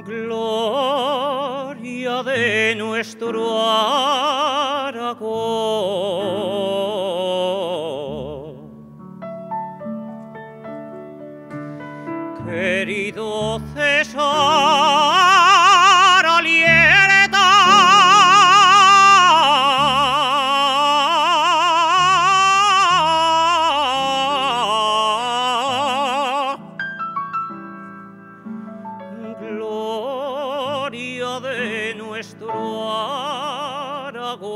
Gloria de nuestro Aragón. Querido César Alieta, gloria de nuestro Aragón.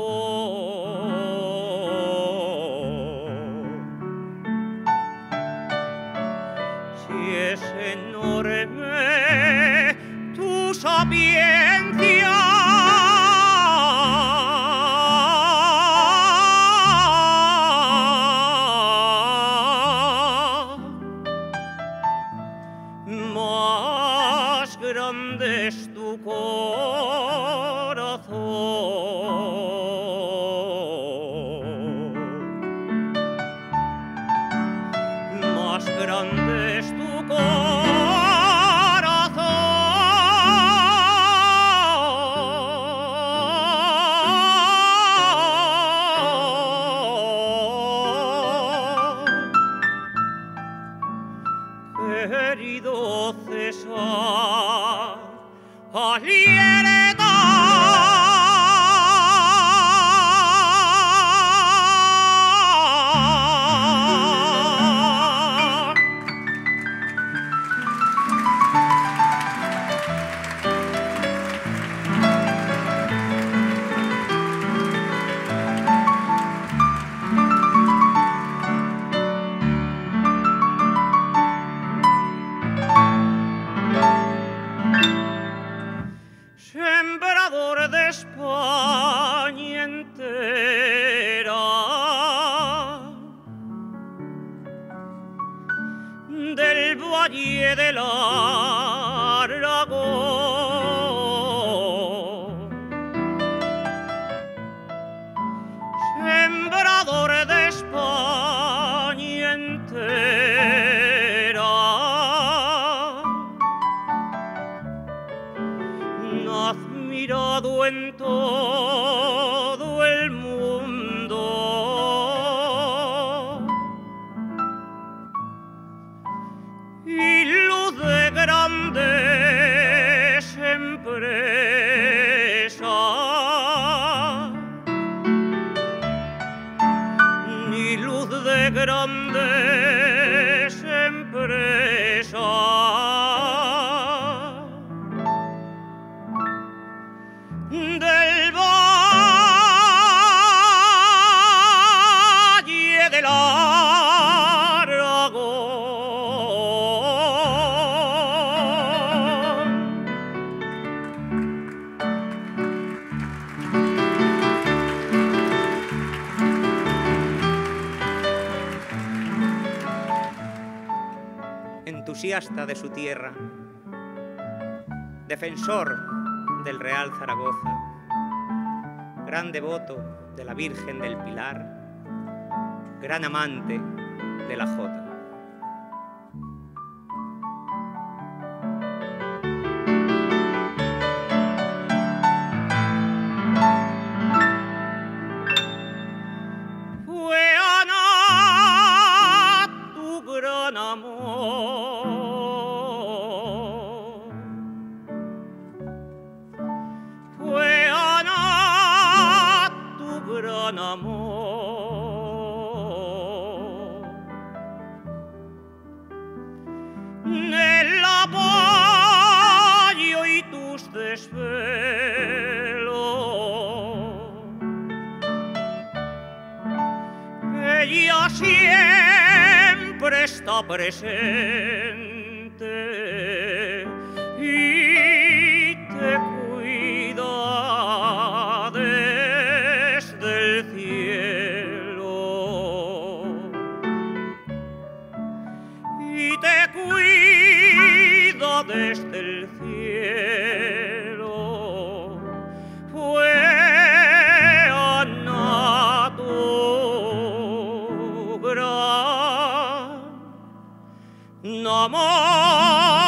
Si es enorme tu sapiencia, más grande es tu corazón, más grande es tu querido César Alieta. Sembrador de España entera, del valle del Aragón, sembrador de España entera, admirado en todo el mundo, y luz de grandes empresas, y luz de grandes empresas. Del valle del Aragón. Entusiasta de su tierra, defensor del Real Zaragoza, gran devoto de la Virgen del Pilar, gran amante de la jota. Fue Ana tu gran amor, gran amor, el apoyo y tus desvelos, ella siempre está presente y te cuida desde el cielo, y te cuida desde el cielo. Fue Ana tu gran amor.